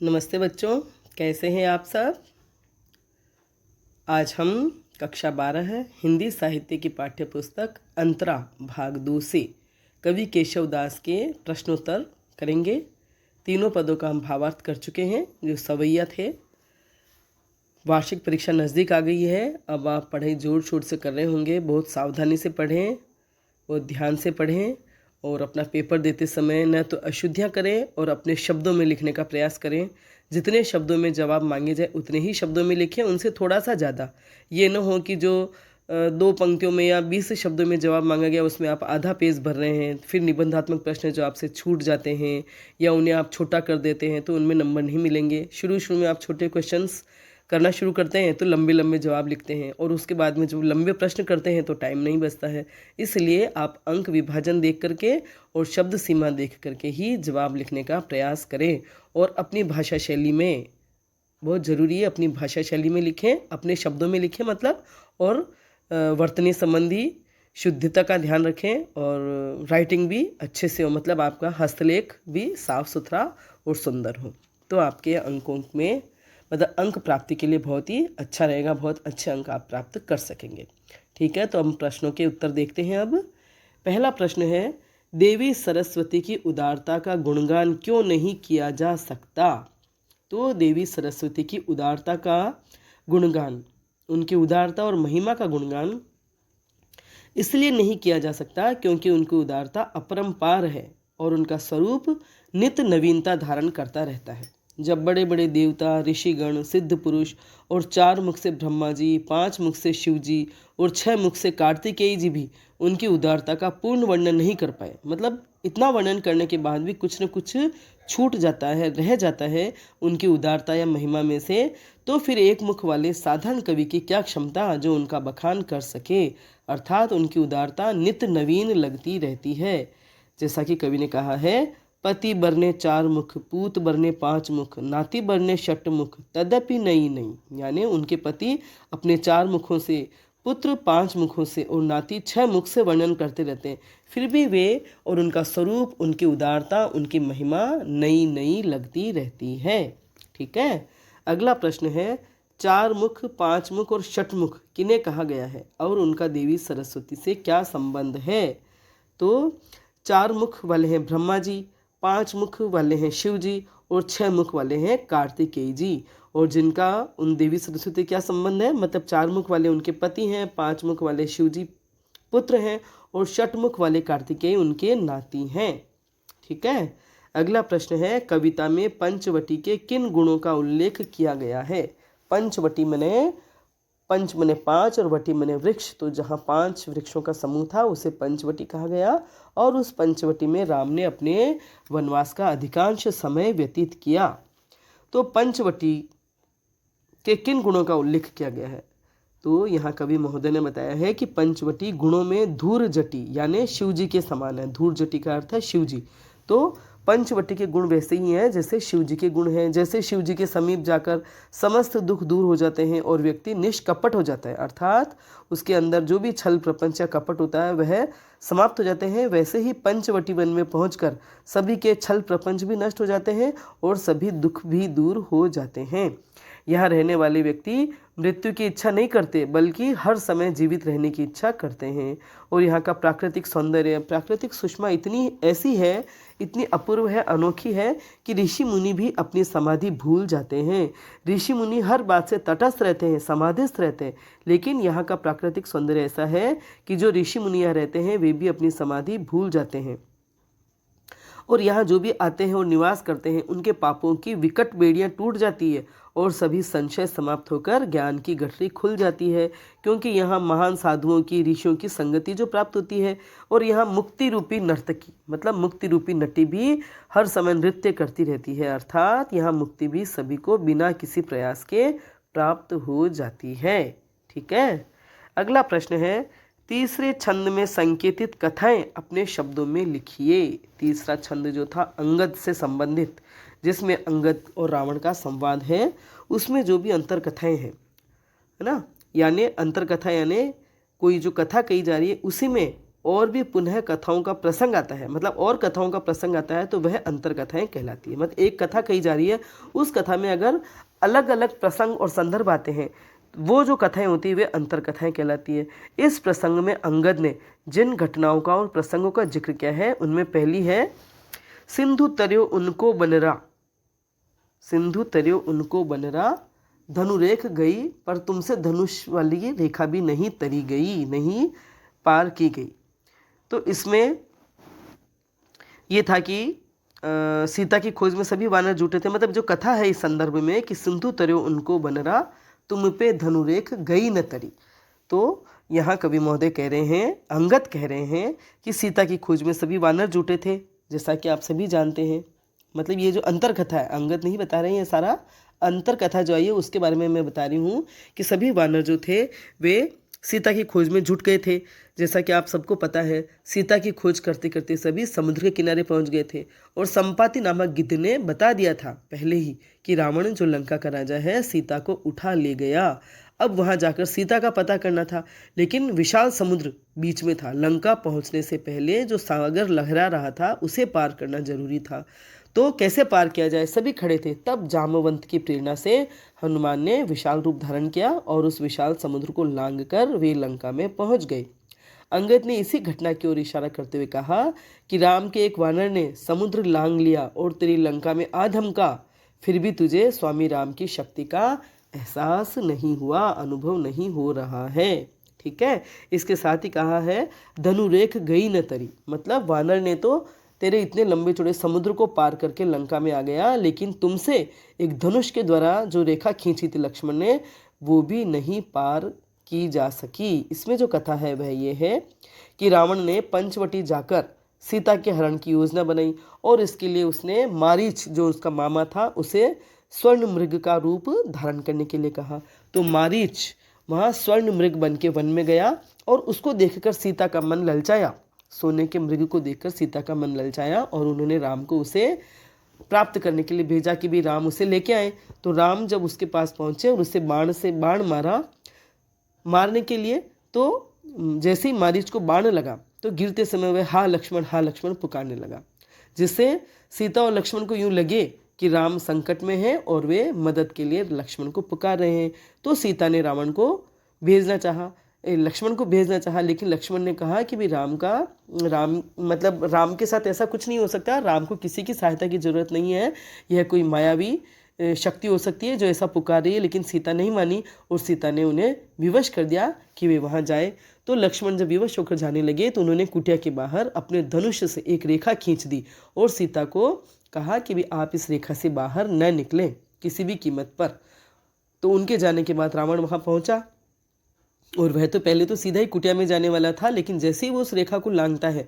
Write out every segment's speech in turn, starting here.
नमस्ते बच्चों, कैसे हैं आप सब। आज हम कक्षा 12 है हिंदी साहित्य की पाठ्य पुस्तक अंतरा भाग 2 से कवि केशव दास के प्रश्नोत्तर करेंगे। तीनों पदों का हम भावार्थ कर चुके हैं जो सवैया थे। वार्षिक परीक्षा नज़दीक आ गई है। अब आप पढ़ाई जोर शोर से कर रहे होंगे। बहुत सावधानी से पढ़ें और ध्यान से पढ़ें और अपना पेपर देते समय न तो अशुद्धियाँ करें और अपने शब्दों में लिखने का प्रयास करें। जितने शब्दों में जवाब मांगे जाए उतने ही शब्दों में लिखें, उनसे थोड़ा सा ज़्यादा। ये न हो कि जो 2 पंक्तियों में या 20 शब्दों में जवाब मांगा गया उसमें आप आधा पेज भर रहे हैं, फिर निबंधात्मक प्रश्न जो आपसे छूट जाते हैं या उन्हें आप छोटा कर देते हैं तो उनमें नंबर नहीं मिलेंगे। शुरू में आप छोटे क्वेश्चंस करना शुरू करते हैं तो लंबे लंबे जवाब लिखते हैं और उसके बाद में जब लंबे प्रश्न करते हैं तो टाइम नहीं बचता है। इसलिए आप अंक विभाजन देख करके और शब्द सीमा देख करके ही जवाब लिखने का प्रयास करें और अपनी भाषा शैली में, बहुत ज़रूरी है, अपनी भाषा शैली में लिखें, अपने शब्दों में लिखें मतलब, और वर्तनी संबंधी शुद्धता का ध्यान रखें और राइटिंग भी अच्छे से हो, मतलब आपका हस्तलेख भी साफ सुथरा और सुंदर हो, तो आपके अंकों में मतलब अंक प्राप्ति के लिए बहुत ही अच्छा रहेगा। बहुत अच्छे अंक आप प्राप्त कर सकेंगे। ठीक है, तो हम प्रश्नों के उत्तर देखते हैं। अब पहला प्रश्न है, देवी सरस्वती की उदारता का गुणगान क्यों नहीं किया जा सकता। तो देवी सरस्वती की उदारता का गुणगान, उनकी उदारता और महिमा का गुणगान इसलिए नहीं किया जा सकता क्योंकि उनकी उदारता अपरंपार है और उनका स्वरूप नित्य नवीनता धारण करता रहता है। जब बड़े बड़े देवता, ऋषिगण, सिद्ध पुरुष और 4 मुख से ब्रह्मा जी, 5 मुख से शिव जी और 6 मुख से कार्तिकेय जी भी उनकी उदारता का पूर्ण वर्णन नहीं कर पाए, मतलब इतना वर्णन करने के बाद भी कुछ न कुछ छूट जाता है, रह जाता है उनकी उदारता या महिमा में से, तो फिर एक मुख वाले साधारण कवि की क्या क्षमता जो उनका बखान कर सके। अर्थात उनकी उदारता नित्य नवीन लगती रहती है। जैसा कि कवि ने कहा है, पति बरने 4 मुख, पूत बरने 5 मुख, नाती बरने 6 मुख, तदपि नई नई। यानी उनके पति अपने 4 मुखों से, पुत्र 5 मुखों से और नाती 6 मुख से वर्णन करते रहते हैं, फिर भी वे और उनका स्वरूप, उनकी उदारता, उनकी महिमा नई नई लगती रहती है। ठीक है, अगला प्रश्न है, 4 मुख, 5 मुख और 6 मुख किन्हें कहा गया है और उनका देवी सरस्वती से क्या संबंध है। तो 4 मुख वाले हैं ब्रह्मा जी, 5 मुख वाले हैं शिव जी और 6 मुख वाले हैं कार्तिकेय जी, और जिनका उन देवी सरस्वती क्या संबंध है, मतलब 4 मुख वाले उनके पति हैं, 5 मुख वाले शिव जी पुत्र हैं और 6 मुख वाले कार्तिकेय उनके नाती हैं। ठीक है, अगला प्रश्न है, कविता में पंचवटी के किन गुणों का उल्लेख किया गया है। पंचवटी मने, पंच मने 5 और वटी मने वृक्ष, तो जहाँ 5 वृक्षों का समूह था उसे पंचवटी कहा गया और उस पंचवटी में राम ने अपने वनवास का अधिकांश समय व्यतीत किया। तो पंचवटी के किन गुणों का उल्लेख किया गया है, तो यहाँ कवि महोदय ने बताया है कि पंचवटी गुणों में धूर जटी यानी शिव जी के समान है। धूर जटी का अर्थ है शिव जी। तो पंचवटी के गुण वैसे ही हैं जैसे शिव जी के गुण हैं। जैसे शिव जी के समीप जाकर समस्त दुख दूर हो जाते हैं और व्यक्ति निष्कपट हो जाता है, अर्थात उसके अंदर जो भी छल प्रपंच या कपट होता है वह समाप्त हो जाते हैं, वैसे ही पंचवटी वन में पहुंचकर सभी के छल प्रपंच भी नष्ट हो जाते हैं और सभी दुख भी दूर हो जाते हैं। यहाँ रहने वाले व्यक्ति मृत्यु की इच्छा नहीं करते बल्कि हर समय जीवित रहने की इच्छा करते हैं। और यहाँ का प्राकृतिक सौंदर्य, प्राकृतिक सुषमा इतनी ऐसी है, इतनी अपूर्व है, अनोखी है कि ऋषि मुनि भी अपनी समाधि भूल जाते हैं। ऋषि मुनि हर बात से तटस्थ रहते हैं, समाधिस्थ रहते हैं, लेकिन यहाँ का प्राकृतिक सौंदर्य ऐसा है कि जो ऋषि मुनि यहाँ रहते हैं वे भी अपनी समाधि भूल जाते हैं और यहाँ जो भी आते हैं और निवास करते हैं उनके पापों की विकट बेड़ियाँ टूट जाती है और सभी संशय समाप्त होकर ज्ञान की गठरी खुल जाती है, क्योंकि यहाँ महान साधुओं की, ऋषियों की संगति जो प्राप्त होती है। और यहाँ मुक्ति रूपी नर्तकी मतलब मुक्ति रूपी नटी भी हर समय नृत्य करती रहती है, अर्थात यहाँ मुक्ति भी सभी को बिना किसी प्रयास के प्राप्त हो जाती है। ठीक है, अगला प्रश्न है, तीसरे छंद में संकेतित कथाएं अपने शब्दों में लिखिए। तीसरा छंद जो था अंगद से संबंधित, जिसमें अंगद और रावण का संवाद है, उसमें जो भी अंतर कथाएं हैं, है ना, यानी अंतर कथा यानी कोई जो कथा कही जा रही है उसी में और भी पुनः कथाओं का प्रसंग आता है, मतलब और कथाओं का प्रसंग आता है तो वह अंतर कथाएं कहलाती है। मतलब एक कथा कही जा रही है, उस कथा में अगर अलग अलग प्रसंग और संदर्भ आते हैं, वो जो कथाएं होती है वे अंतर कथाएं कहलाती है। इस प्रसंग में अंगद ने जिन घटनाओं का और प्रसंगों का जिक्र किया है उनमें पहली है सिंधु तर्यो उनको बनरा, सिंधु तर्यो उनको बनरा, धनुरेख गई पर तुमसे धनुष वाली रेखा भी नहीं तरी गई, नहीं पार की गई। तो इसमें ये था कि सीता की खोज में सभी वानर जुटे थे। मतलब जो कथा है इस संदर्भ में कि सिंधु तर्यो उनको बनरा, तुम पे धनुरेख गई न तरी। तो यहाँ कवि महोदय कह रहे हैं, अंगद कह रहे हैं कि सीता की खोज में सभी वानर जुटे थे, जैसा कि आप सभी जानते हैं। मतलब ये जो अंतर कथा है, अंगद नहीं बता रहे हैं, ये सारा अंतर कथा जो आई है उसके बारे में मैं बता रही हूँ कि सभी वानर जो थे वे सीता की खोज में जुट गए थे। जैसा कि आप सबको पता है, सीता की खोज करते करते सभी समुद्र के किनारे पहुंच गए थे और संपाति नामक गिद्ध ने बता दिया था पहले ही कि रावण जो लंका का राजा है सीता को उठा ले गया। अब वहां जाकर सीता का पता करना था, लेकिन विशाल समुद्र बीच में था। लंका पहुंचने से पहले जो सागर लहरा रहा था उसे पार करना जरूरी था। तो कैसे पार किया जाए, सभी खड़े थे। तब जामवंत की प्रेरणा से हनुमान ने विशाल रूप धारण किया और उस विशाल समुद्र को लांघ कर वे लंका में पहुंच गए। अंगद ने इसी घटना की ओर इशारा करते हुए कहा कि राम के एक वानर ने समुद्र लांघ लिया और तेरी लंका में आ धमका, फिर भी तुझे स्वामी राम की शक्ति का एहसास नहीं हुआ, अनुभव नहीं हो रहा है। ठीक है, इसके साथ ही कहा है धनुरेख गई न तरी, मतलब वानर ने तो तेरे इतने लंबे चौड़े समुद्र को पार करके लंका में आ गया, लेकिन तुमसे एक धनुष के द्वारा जो रेखा खींची थी लक्ष्मण ने, वो भी नहीं पार की जा सकी। इसमें जो कथा है वह ये है कि रावण ने पंचवटी जाकर सीता के हरण की योजना बनाई और इसके लिए उसने मारीच जो उसका मामा था उसे स्वर्ण मृग का रूप धारण करने के लिए कहा। तो मारीच वहाँ स्वर्ण मृग बन के वन में गया और उसको देखकर सीता का मन ललचाया। सोने के मृग को देखकर सीता का मन ललचाया और उन्होंने राम को उसे प्राप्त करने के लिए भेजा कि भी राम उसे लेके आए। तो राम जब उसके पास पहुंचे और उसे बाण मारा मारने के लिए, तो जैसे ही मारीच को बाण लगा तो गिरते समय वह हा लक्ष्मण पुकारने लगा, जिससे सीता और लक्ष्मण को यूं लगे कि राम संकट में है और वे मदद के लिए लक्ष्मण को पुकार रहे हैं। तो सीता ने लक्ष्मण को भेजना चाहा, लेकिन लक्ष्मण ने कहा कि भी राम के साथ ऐसा कुछ नहीं हो सकता, राम को किसी की सहायता की जरूरत नहीं है, यह कोई मायावी शक्ति हो सकती है जो ऐसा पुकार रही है। लेकिन सीता नहीं मानी और सीता ने उन्हें विवश कर दिया कि वे वहां जाए। तो लक्ष्मण जब विवश होकर जाने लगे तो उन्होंने कुटिया के बाहर अपने धनुष से एक रेखा खींच दी और सीता को कहा कि भी आप इस रेखा से बाहर न निकलें किसी भी कीमत पर। तो उनके जाने के बाद रावण वहां पहुंचा और वह तो पहले तो सीधा ही कुटिया में जाने वाला था, लेकिन जैसे ही वो उस रेखा को लांघता है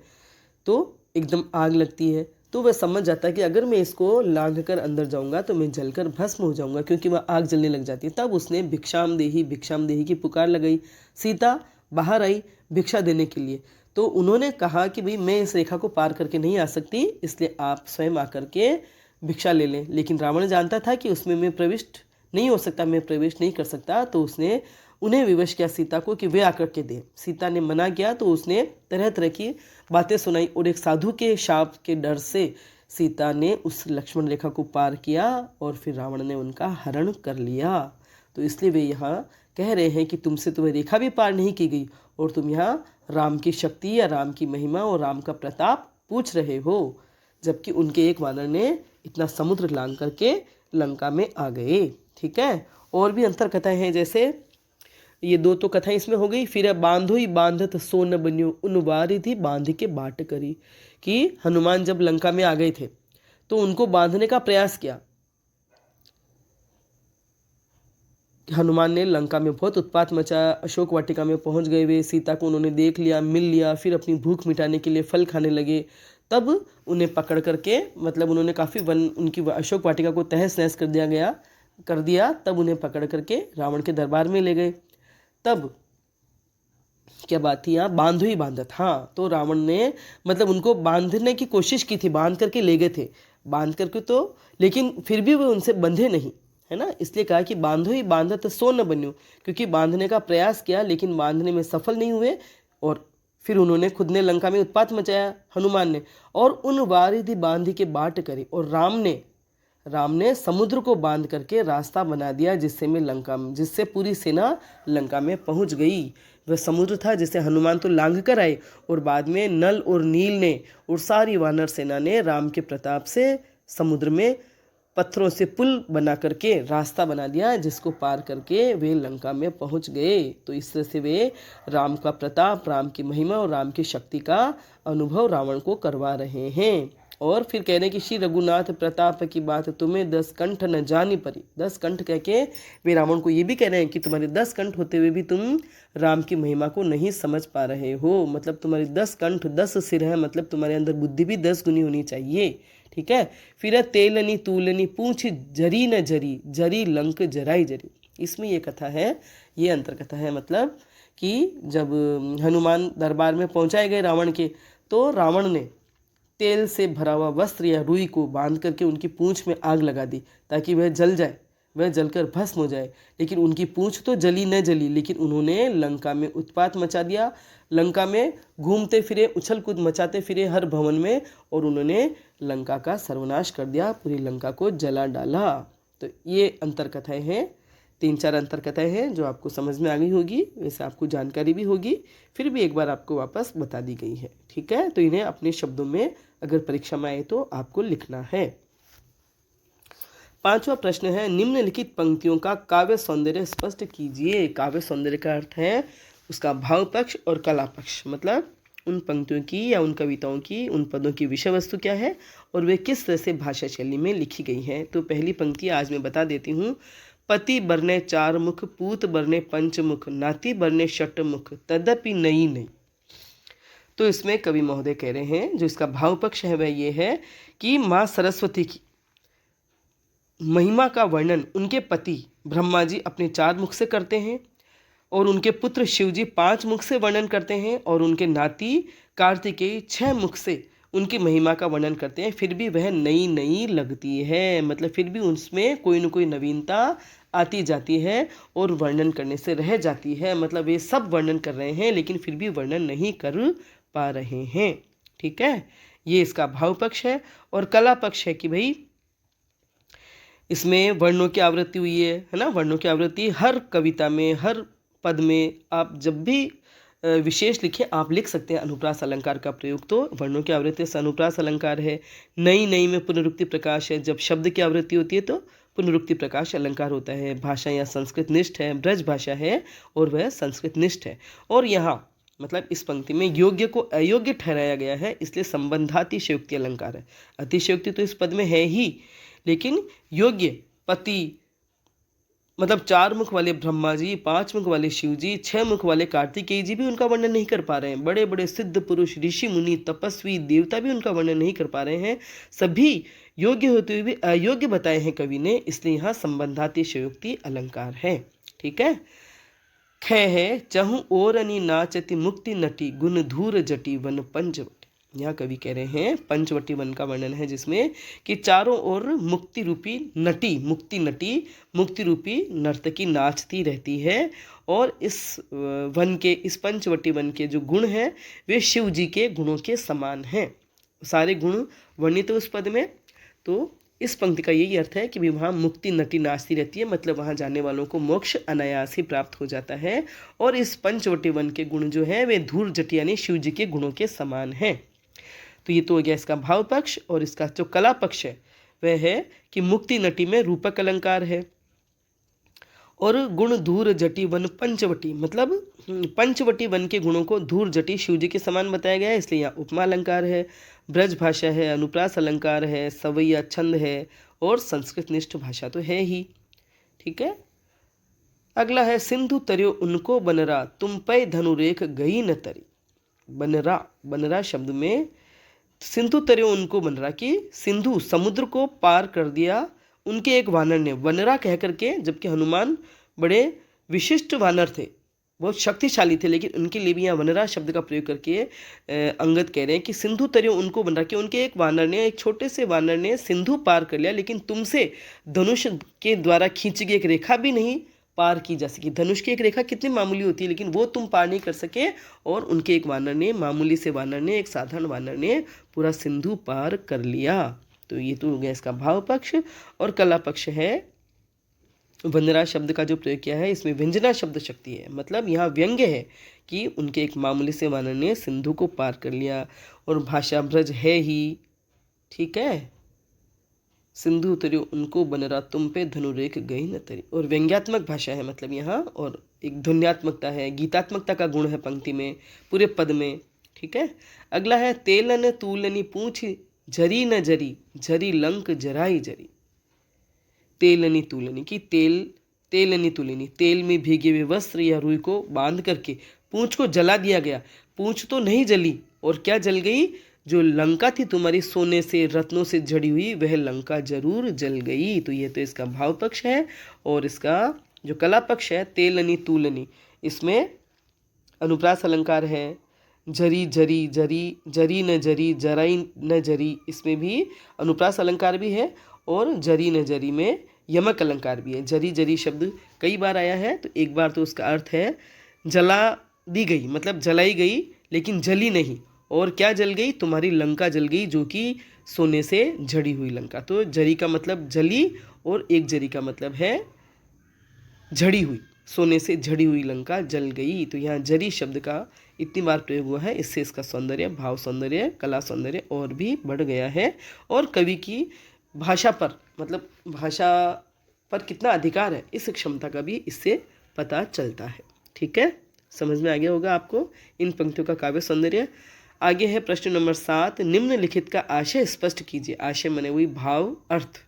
तो एकदम आग लगती है। तो वह समझ जाता है कि अगर मैं इसको लांघ कर अंदर जाऊंगा तो मैं जलकर भस्म हो जाऊंगा, क्योंकि वह आग जलने लग जाती है। तब उसने भिक्षाम देही की पुकार लगाई। सीता बाहर आई भिक्षा देने के लिए। तो उन्होंने कहा कि भाई मैं इस रेखा को पार करके नहीं आ सकती, इसलिए आप स्वयं आकर के भिक्षा ले लें। लेकिन रावण जानता था कि उसमें मैं प्रविष्ट नहीं हो सकता, मैं प्रवेश नहीं कर सकता। तो उसने उन्हें विवश किया सीता को कि वे आकर के दे। सीता ने मना किया तो उसने तरह तरह की बातें सुनाई और एक साधु के शाप के डर से सीता ने उस लक्ष्मण रेखा को पार किया और फिर रावण ने उनका हरण कर लिया। तो इसलिए वे यहाँ कह रहे हैं कि तुमसे तो वह रेखा भी पार नहीं की गई और तुम यहाँ राम की शक्ति या राम की महिमा और राम का प्रताप पूछ रहे हो, जबकि उनके एक वानर ने इतना समुद्र लांघ करके लंका में आ गए। ठीक है, और भी अंतर कथाएं हैं, जैसे ये दो तो कथाएं इसमें हो गई। फिर बांधो ही बांधत सो न बन्यो उनवारी थी बांध के बाट करी, कि हनुमान जब लंका में आ गए थे तो उनको बांधने का प्रयास किया। हनुमान ने लंका में बहुत उत्पात मचा, अशोक वाटिका में पहुंच गए वे, सीता को उन्होंने देख लिया, मिल लिया, फिर अपनी भूख मिटाने के लिए फल खाने लगे। तब उन्हें पकड़ करके, मतलब उन्होंने काफ़ी उनकी अशोक वाटिका को तहस नहस कर दिया। तब उन्हें पकड़ करके रावण के दरबार में ले गए। तब क्या बात थी यहाँ, बांधो ही बांधत। हाँ, तो रावण ने मतलब उनको बांधने की कोशिश की थी, बांध करके ले गए थे, बांध करके तो, लेकिन फिर भी वे उनसे बंधे नहीं, है ना। इसलिए कहा कि बांधो ही बांधत सो न बन्यो, क्योंकि बांधने का प्रयास किया लेकिन बांधने में सफल नहीं हुए और फिर उन्होंने खुद ने लंका में उत्पात मचाया हनुमान ने, और उन वारिधि बांधी के बाट करे, और राम ने समुद्र को बांध करके रास्ता बना दिया जिससे पूरी सेना लंका में पहुंच गई। वह समुद्र था जिसे हनुमान तो लांघ कर आए, और बाद में नल और नील ने और सारी वानर सेना ने राम के प्रताप से समुद्र में पत्थरों से पुल बना करके रास्ता बना दिया, जिसको पार करके वे लंका में पहुंच गए। तो इस तरह से वे राम का प्रताप, राम की महिमा और राम की शक्ति का अनुभव रावण को करवा रहे हैं। और फिर कह रहे हैं कि श्री रघुनाथ प्रताप की बात तुम्हें 10 कंठ न जानी परी। 10 कंठ कह के वे रावण को ये भी कह रहे हैं कि तुम्हारे 10 कंठ होते हुए भी तुम राम की महिमा को नहीं समझ पा रहे हो। मतलब तुम्हारे 10 कंठ 10 सिर है, मतलब तुम्हारे अंदर बुद्धि भी 10 गुनी होनी चाहिए। ठीक है। फिर तेलनी तूलनी पूछ जरी न जरी, जरी लंक जराई जरी। इसमें ये कथा है, ये अंतर कथा है। मतलब कि जब हनुमान दरबार में पहुंचाए गए रावण के, तो रावण ने तेल से भरा हुआ वस्त्र या रुई को बांध करके उनकी पूंछ में आग लगा दी ताकि वह जल जाए, वह जलकर भस्म हो जाए। लेकिन उनकी पूंछ तो जली न जली, लेकिन उन्होंने लंका में उत्पात मचा दिया, लंका में घूमते फिरे, उछल कूद मचाते फिरे हर भवन में, और उन्होंने लंका का सर्वनाश कर दिया, पूरी लंका को जला डाला। तो ये अंतर कथाएं हैं, 3-4 अंतर कथाएं हैं जो आपको समझ में आ गई होगी, वैसे आपको जानकारी भी होगी, फिर भी एक बार आपको वापस बता दी गई है। ठीक है। तो इन्हें अपने शब्दों में अगर परीक्षा में आए तो आपको लिखना है। 5वां प्रश्न है, निम्नलिखित पंक्तियों का काव्य सौंदर्य स्पष्ट कीजिए। काव्य सौंदर्य का अर्थ है उसका भाव पक्ष और कला पक्ष। मतलब उन पंक्तियों की या उन कविताओं की, उन पदों की विषय वस्तु क्या है और वे किस तरह से भाषा शैली में लिखी गई हैं। तो पहली पंक्ति आज मैं बता देती हूँ। पति बरने 4 मुख, पूत बरने 5 मुख, नाती बरने 6 मुख, तदपि नई नहीं। तो इसमें कवि महोदय कह रहे हैं, जो इसका भाव पक्ष है वह ये है कि माँ सरस्वती की महिमा का वर्णन उनके पति ब्रह्मा जी अपने 4 मुख से करते हैं, और उनके पुत्र शिव जी 5 मुख से वर्णन करते हैं, और उनके नाती कार्तिकेय 6 मुख से उनकी महिमा का वर्णन करते हैं। फिर भी वह नई नई लगती है, मतलब फिर भी उसमें कोई न कोई नवीनता आती जाती है और वर्णन करने से रह जाती है। मतलब ये सब वर्णन कर रहे हैं लेकिन फिर भी वर्णन नहीं कर पा रहे हैं। ठीक है, ये इसका भाव पक्ष है। और कला पक्ष है कि भाई इसमें वर्णों की आवृत्ति हुई है ना। वर्णों की आवृत्ति हर कविता में, हर पद में आप जब भी विशेष लिखें आप लिख सकते हैं अनुप्रास अलंकार का प्रयोग। तो वर्णों की आवृत्ति से अनुप्रास अलंकार है। नई नई में पुनरुक्ति प्रकाश है। जब शब्द की आवृत्ति होती है तो पुनरुक्ति प्रकाश अलंकार होता है। भाषा या संस्कृत निष्ठ है, ब्रज भाषा है और वह संस्कृत निष्ठ है। और यहाँ मतलब इस पंक्ति में योग्य को अयोग्य ठहराया गया है, इसलिए संबंधातिशयोक्ति अलंकार है। अतिशयोक्ति तो इस पद में है ही, लेकिन योग्य पति मतलब 4 मुख वाले ब्रह्मा जी, 5 मुख वाले शिव जी, 6 मुख वाले कार्तिकेय जी भी उनका वर्णन नहीं कर पा रहे हैं। बड़े बड़े सिद्ध पुरुष, ऋषि मुनि, तपस्वी, देवता भी उनका वर्णन नहीं कर पा रहे हैं। सभी योग्य होते हुए भी अयोग्य बताए हैं कवि ने, इसलिए यहाँ संबंधातिशयोक्ति अलंकार है। ठीक है। ख है चहु ओरनी नाचति मुक्ति नटी, गुण धूर जटी वन पंचवटी। यहाँ कवि कह रहे हैं पंचवटी वन का वर्णन है जिसमें कि चारों ओर मुक्ति रूपी नटी, मुक्ति रूपी नर्तकी नाचती रहती है। और इस वन के, इस पंचवटी वन के जो गुण हैं वे शिव जी के गुणों के समान हैं। सारे गुण वर्णित उस पद में। तो इस पंक्ति का यही अर्थ है कि भी वहाँ मुक्ति नटी नाचती रहती है, मतलब वहाँ जाने वालों को मोक्ष अनायास ही प्राप्त हो जाता है। और इस पंचवटी वन के गुण जो है वे धूर जटी यानी शिव जी के गुणों के समान हैं। तो ये तो हो गया इसका भाव पक्ष। और इसका जो कला पक्ष है वह है कि मुक्ति नटी में रूपक अलंकार है, और गुण धूर जटी वन पंचवटी, मतलब पंचवटी वन के गुणों को धूर जटी शिव जी के समान बताया गया है, इसलिए यहाँ उपमा अलंकार है। ब्रज भाषा है, अनुप्रास अलंकार है, सवैया छंद है और संस्कृत निष्ठ भाषा तो है ही। ठीक है। अगला है सिंधु तरियो उनको बनरा, तुम पै धनुरेख गई न तरी। बनरा शब्द में सिंधु तरियो उनको बनरा कि सिंधु समुद्र को पार कर दिया उनके एक वानर ने, वनरा कह करके, जबकि हनुमान बड़े विशिष्ट वानर थे, बहुत शक्तिशाली थे, लेकिन उनके लिए भी यहाँ वनरा शब्द का प्रयोग करके अंगद कह रहे हैं कि सिंधु तरियो उनको बनरा कि उनके एक वानर ने, एक छोटे से वानर ने सिंधु पार कर लिया, लेकिन तुमसे धनुष के द्वारा खींची गई एक रेखा भी नहीं पार की जा सकी। धनुष की एक रेखा कितनी मामूली होती है, लेकिन वो तुम पार नहीं कर सके, और उनके एक वानर ने, मामूली से वानर ने, एक साधारण वानर ने पूरा सिंधु पार कर लिया। तो ये तो हो गया इसका भाव पक्ष। और कला पक्ष है, वंदना शब्द का जो प्रयोग किया है इसमें व्यंजना शब्द शक्ति है, मतलब यहाँ व्यंग्य है कि उनके एक मामूली से वानर ने सिंधु को पार कर लिया। और भाषा ब्रज है ही, ठीक है, सिंधु उतरियो उनको बनरा तुम पे धनुरेख गई न तरी। और व्यंग्यात्मक भाषा है मतलब यहाँ, और एक ध्वन्यात्मकता है, गीतात्मकता का गुण है पंक्ति में, पूरे पद में, ठीक है। अगला है तेलन तूलनी पूछ झरी न झरी, झरी लंक जराई जरी। तेलनी तूलनी की तेलनी तुलनी, तेल में भीगे हुए वस्त्र या रुई को बांध करके पूंछ को जला दिया गया। पूंछ तो नहीं जली, और क्या जल गई, जो लंका थी तुम्हारी सोने से रत्नों से जड़ी हुई, वह लंका जरूर जल गई। तो ये तो इसका भाव पक्ष है। और इसका जो कला पक्ष है तेलनी तूलनी, इसमें अनुप्रास अलंकार है, जरी जरी जरी, जरी न जरी, जराई न जरी, इसमें भी अनुप्रास अलंकार भी है। और जरी न जरी में यमक अलंकार भी है। जरी जरी शब्द कई बार आया है, तो एक बार तो उसका अर्थ है जला दी गई, मतलब जलाई गई लेकिन जली नहीं। और क्या जल गई, तुम्हारी लंका जल गई, जो कि सोने से झड़ी हुई लंका। तो जरी का मतलब जली, और एक जरी का मतलब है झड़ी हुई, सोने से झड़ी हुई लंका जल गई। तो यहाँ जरी शब्द का इतनी बार प्रयोग हुआ है, इससे इसका सौंदर्य, भाव सौंदर्य, कला सौंदर्य और भी बढ़ गया है। और कवि की भाषा पर, मतलब भाषा पर कितना अधिकार है, इस क्षमता का भी इससे पता चलता है, ठीक है। समझ में आ गया होगा आपको इन पंक्तियों का काव्य सौंदर्य। आगे है प्रश्न नंबर 7, निम्नलिखित का आशय स्पष्ट कीजिए। आशय माने वही भाव अर्थ।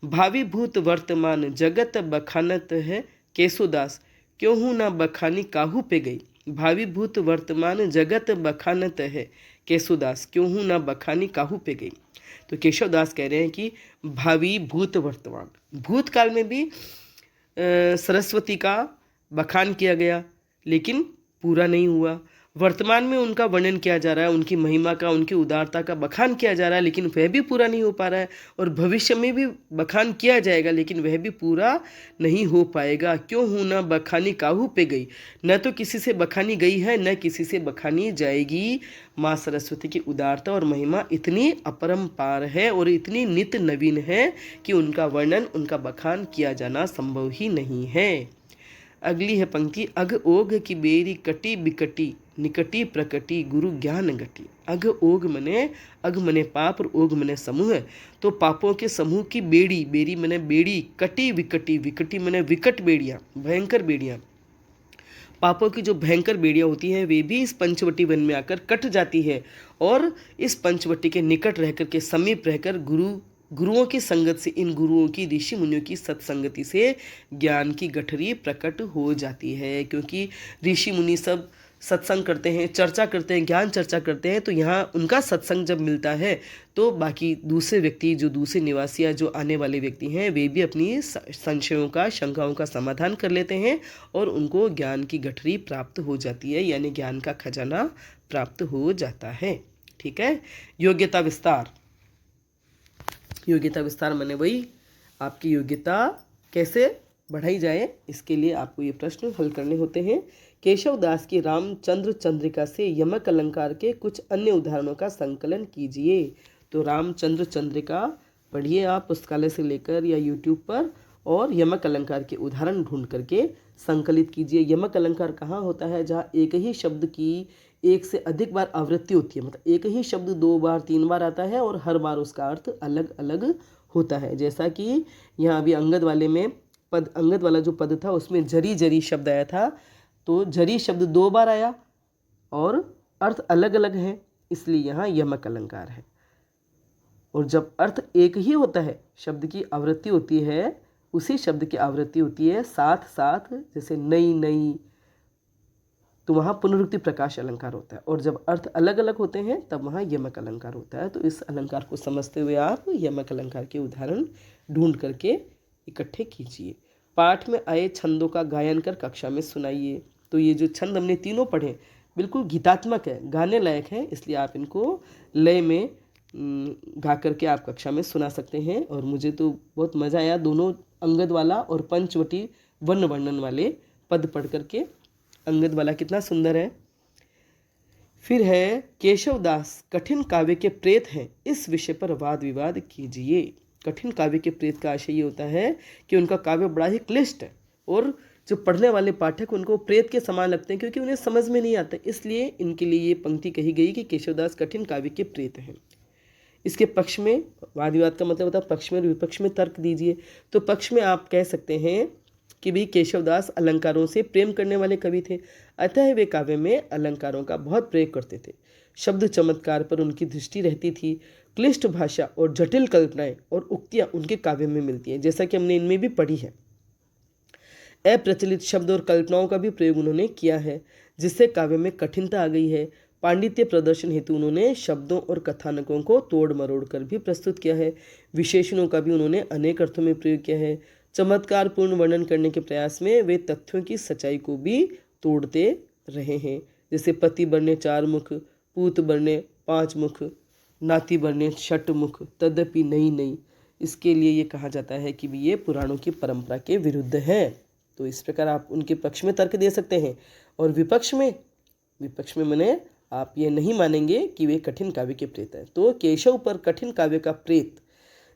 भावी भूत वर्तमान जगत बखानत है केशोदास, क्यों हूँ ना बखानी काहू पे गई। भावी भूत वर्तमान जगत बखानत है केशोदास, क्यों हूँ ना बखानी काहू पे गई। तो केशवदास कह रहे हैं कि भावी भूत वर्तमान, भूतकाल में भी सरस्वती का बखान किया गया लेकिन पूरा नहीं हुआ। वर्तमान में उनका वर्णन किया जा रहा है, उनकी महिमा का, उनकी उदारता का बखान किया जा रहा है, लेकिन वह भी पूरा नहीं हो पा रहा है। और भविष्य में भी बखान किया जाएगा, लेकिन वह भी पूरा नहीं हो पाएगा। क्यों हूँ न बखानी काहू पे गई, न तो किसी से बखानी गई है, न किसी से बखानी जाएगी। माँ सरस्वती की उदारता और महिमा इतनी अपरंपार है और इतनी नित्य नवीन है कि उनका वर्णन, उनका बखान किया जाना संभव ही नहीं है। अगली है पंक्ति, अघ ओघ की बेरी कटी बिकटी, निकटी प्रकटी गुरु ज्ञान गटी। अघ ओघ मने, अघ मने पाप और ओघ मने समूह। तो पापों के समूह की बेड़ी, बेरी मने बेड़ी, कटी विकटी, विकटी मने विकट बेड़ियाँ, भयंकर बेड़ियाँ। पापों की जो भयंकर बेड़ियाँ होती हैं वे भी इस पंचवटी वन में आकर कट जाती है। और इस पंचवटी के निकट रहकर के, समीप रहकर गुरुओं की संगत से, इन गुरुओं की, ऋषि मुनियों की सत्संगति से ज्ञान की गठरी प्रकट हो जाती है। क्योंकि ऋषि मुनि सब सत्संग करते हैं, चर्चा करते हैं, ज्ञान चर्चा करते हैं, तो यहाँ उनका सत्संग जब मिलता है तो बाकी दूसरे व्यक्ति, जो दूसरे निवासी या जो आने वाले व्यक्ति हैं, वे भी अपनी संशयों का, शंकाओं का समाधान कर लेते हैं और उनको ज्ञान की गठरी प्राप्त हो जाती है, यानी ज्ञान का खजाना प्राप्त हो जाता है। ठीक है। योग्यता विस्तार। योग्यता विस्तार माने वही आपकी योग्यता कैसे बढ़ाई जाए, इसके लिए आपको ये प्रश्न हल करने होते हैं। केशवदास की रामचंद्र चंद्रिका से यमक अलंकार के कुछ अन्य उदाहरणों का संकलन कीजिए। तो रामचंद्र चंद्रिका पढ़िए आप पुस्तकालय से लेकर या यूट्यूब पर, और यमक अलंकार के उदाहरण ढूंढ करके संकलित कीजिए। यमक अलंकार कहाँ होता है? जहाँ एक ही शब्द की एक से अधिक बार आवृत्ति होती है, मतलब एक ही शब्द 2 बार 3 बार आता है और हर बार उसका अर्थ अलग अलग होता है। जैसा कि यहाँ अभी अंगद वाले में पद, अंगद वाला जो पद था उसमें जरी जरी शब्द आया था, तो जरी शब्द 2 बार आया और अर्थ अलग अलग है, इसलिए यहाँ यमक अलंकार है। और जब अर्थ एक ही होता है, शब्द की आवृत्ति होती है, उसी शब्द की आवृत्ति होती है साथ साथ, जैसे नई नई, तो वहाँ पुनरुक्ति प्रकाश अलंकार होता है। और जब अर्थ अलग अलग होते हैं तब वहाँ यमक अलंकार होता है। तो इस अलंकार को समझते हुए आप यमक अलंकार के उदाहरण ढूंढ करके इकट्ठे कीजिए। पाठ में आए छंदों का गायन कर कक्षा में सुनाइए। तो ये जो छंद हमने तीनों पढ़े बिल्कुल गीतात्मक है, गाने लायक है, इसलिए आप इनको लय में गा करके आप कक्षा में सुना सकते हैं। और मुझे तो बहुत मज़ा आया, दोनों अंगद वाला और पंचवटी वर्ण वर्णन वाले पद पढ़ करके। अंगद वाला कितना सुंदर है। फिर है केशवदास कठिन काव्य के प्रेत हैं, इस विषय पर वाद विवाद कीजिए। कठिन काव्य के प्रेत का आशय ये होता है कि उनका काव्य बड़ा ही क्लिष्ट है और जो पढ़ने वाले पाठक उनको प्रेत के समान लगते हैं क्योंकि उन्हें समझ में नहीं आता, इसलिए इनके लिए ये पंक्ति कही गई कि केशवदास कठिन काव्य के प्रेत हैं। इसके पक्ष में वाद विवाद का मतलब होता है पक्ष में और विपक्ष में तर्क दीजिए। तो पक्ष में आप कह सकते हैं कि भी केशवदास अलंकारों से प्रेम करने वाले कवि थे, अतः वे काव्य में अलंकारों का बहुत प्रयोग करते थे। शब्द चमत्कार पर उनकी दृष्टि रहती थी। क्लिष्ट भाषा और जटिल कल्पनाएं और उक्तियां उनके काव्य में मिलती हैं, जैसा कि हमने इनमें भी पढ़ी है। अप्रचलित शब्द और कल्पनाओं का भी प्रयोग उन्होंने किया है, जिससे काव्य में कठिनता आ गई है। पांडित्य प्रदर्शन हेतु उन्होंने शब्दों और कथानकों को तोड़ मरोड़ कर भी प्रस्तुत किया है। विशेषणों का भी उन्होंने अनेक अर्थों में प्रयोग किया है। चमत्कार पूर्ण वर्णन करने के प्रयास में वे तथ्यों की सच्चाई को भी तोड़ते रहे हैं, जैसे पति बरने 4 मुख, पूत बरने 5 मुख, नाती बरने 6 मुख, तद्यपि नहीं। इसके लिए ये कहा जाता है कि ये पुराणों की परंपरा के विरुद्ध है। तो इस प्रकार आप उनके पक्ष में तर्क दे सकते हैं। और विपक्ष में माने आप ये नहीं मानेंगे कि वे कठिन काव्य के प्रेत हैं। तो केशव पर कठिन काव्य का प्रेत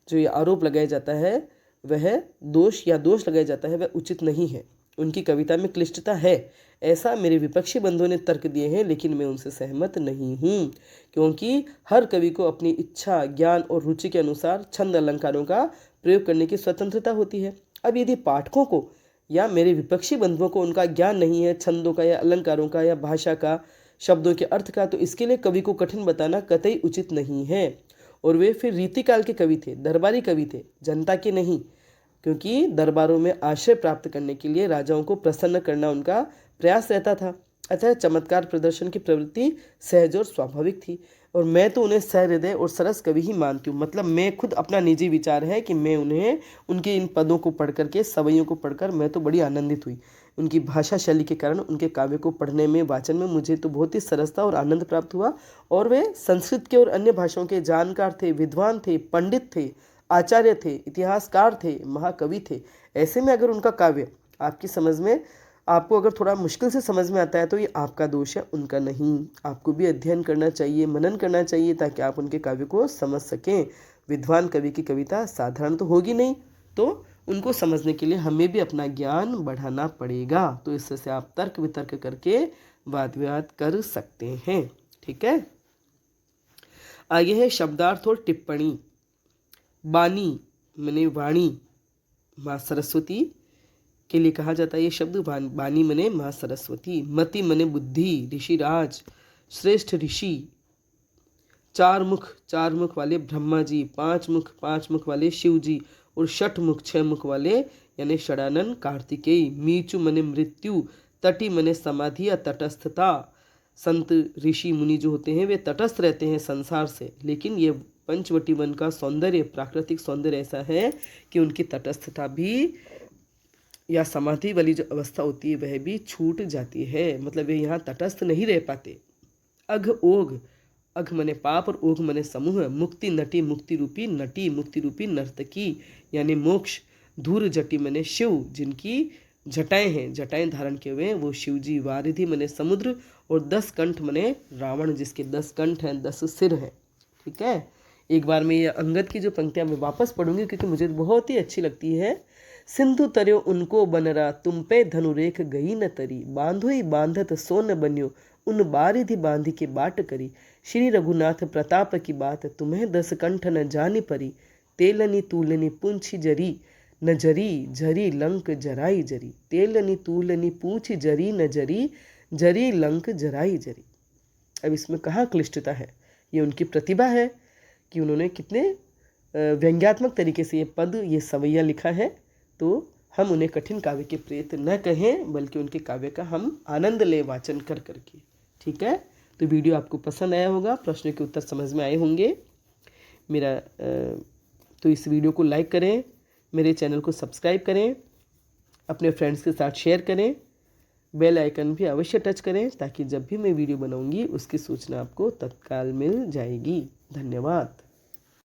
जो ये आरोप लगाया जाता है वह दोष लगाया जाता है वह उचित नहीं है। उनकी कविता में क्लिष्टता है, ऐसा मेरे विपक्षी बंधुओं ने तर्क दिए हैं, लेकिन मैं उनसे सहमत नहीं हूँ, क्योंकि हर कवि को अपनी इच्छा, ज्ञान और रुचि के अनुसार छंद अलंकारों का प्रयोग करने की स्वतंत्रता होती है। अब यदि पाठकों को या मेरे विपक्षी बंधुओं को उनका ज्ञान नहीं है छंदों का या अलंकारों का या भाषा का, शब्दों के अर्थ का, तो इसके लिए कवि को कठिन बताना कतई उचित नहीं है। और वे फिर रीतिकाल के कवि थे, दरबारी कवि थे, जनता के नहीं, क्योंकि दरबारों में आश्रय प्राप्त करने के लिए राजाओं को प्रसन्न करना उनका प्रयास रहता था। अतः चमत्कार प्रदर्शन की प्रवृत्ति सहज और स्वाभाविक थी। और मैं तो उन्हें सहृदय और सरस कवि ही मानती हूँ। मतलब मैं खुद अपना निजी विचार है कि मैं उन्हें उनके इन पदों को पढ़ करके, सवैयों को पढ़कर मैं तो बड़ी आनंदित हुई। उनकी भाषा शैली के कारण उनके काव्य को पढ़ने में, वाचन में मुझे तो बहुत ही सरसता और आनंद प्राप्त हुआ। और वे संस्कृत के और अन्य भाषाओं के जानकार थे, विद्वान थे, पंडित थे, आचार्य थे, इतिहासकार थे, महाकवि थे। ऐसे में अगर उनका काव्य आपकी समझ में, आपको अगर थोड़ा मुश्किल से समझ में आता है तो ये आपका दोष है, उनका नहीं। आपको भी अध्ययन करना चाहिए, मनन करना चाहिए, ताकि आप उनके काव्य को समझ सकें। विद्वान कवि की कविता साधारण तो होगी नहीं, तो उनको समझने के लिए हमें भी अपना ज्ञान बढ़ाना पड़ेगा। तो इससे आप तर्क वितर्क करके वाद विवाद कर सकते हैं। ठीक है, आगे है शब्दार्थ और टिप्पणी। बानी मने वाणी, माँ सरस्वती के लिए कहा जाता है ये शब्द। बानी मने माँ सरस्वती। मति मने बुद्धि, ऋषिराज, श्रेष्ठ ऋषि। 4 मुख वाले ब्रह्मा जी, 5 मुख वाले शिव जी, और 6 मुख वाले यानी षडानन कार्तिकेय। मीचु मने मृत्यु, तटी मने समाधि या तटस्थता। संत ऋषि मुनि जो होते हैं वे तटस्थ रहते हैं संसार से, लेकिन ये पंचवटी वन का सौंदर्य, प्राकृतिक सौंदर्य ऐसा है कि उनकी तटस्थता भी या समाधि वाली जो अवस्था होती है वह भी छूट जाती है। मतलब वे यहाँ तटस्थ नहीं रह पाते। अघ मने पाप और ओघ मने समूह। मुक्ति नटी, मुक्ति रूपी नर्तकी यानी मोक्ष। धूर जटी मने शिव, जिनकी जटाएं हैं, जटाएं धारण किए हुए हैं वो शिव जी। वारिधि मने समुद्र, और 10 कंठ मने रावण, जिसके 10 कंठ हैं, 10 सिर हैं। ठीक है, एक बार मैं ये अंगद की जो पंक्तियां मैं वापस पढ़ूंगी क्योंकि मुझे बहुत ही अच्छी लगती है। सिंधु तर्यो उनको बनरा, तुम पे धनुरेख गई न तरी। बांधो ही बांधत सो न बन्यो, उन बारिधि बांधी के बाट करी। श्री रघुनाथ प्रताप की बात, तुम्हें 10 कंठ न जानी परी। तेलनी तूलनी पूंछी जरी, न जरी झरी लंक जराई जरी। तेलनी तूलनी पूंछी जरी, न जरी झरी लंक जराई जरी। अब इसमें कहाँ क्लिष्टता है? ये उनकी प्रतिभा है कि उन्होंने कितने व्यंग्यात्मक तरीके से ये पद, ये सवैया लिखा है। तो हम उन्हें कठिन काव्य के प्रेत न कहें, बल्कि उनके काव्य का हम आनंद ले वाचन कर करके। ठीक है, तो वीडियो आपको पसंद आया होगा, प्रश्नों के उत्तर समझ में आए होंगे। तो इस वीडियो को लाइक करें, मेरे चैनल को सब्सक्राइब करें, अपने फ्रेंड्स के साथ शेयर करें, बेल आइकन भी अवश्य टच करें, ताकि जब भी मैं वीडियो बनाऊंगी उसकी सूचना आपको तत्काल मिल जाएगी। धन्यवाद।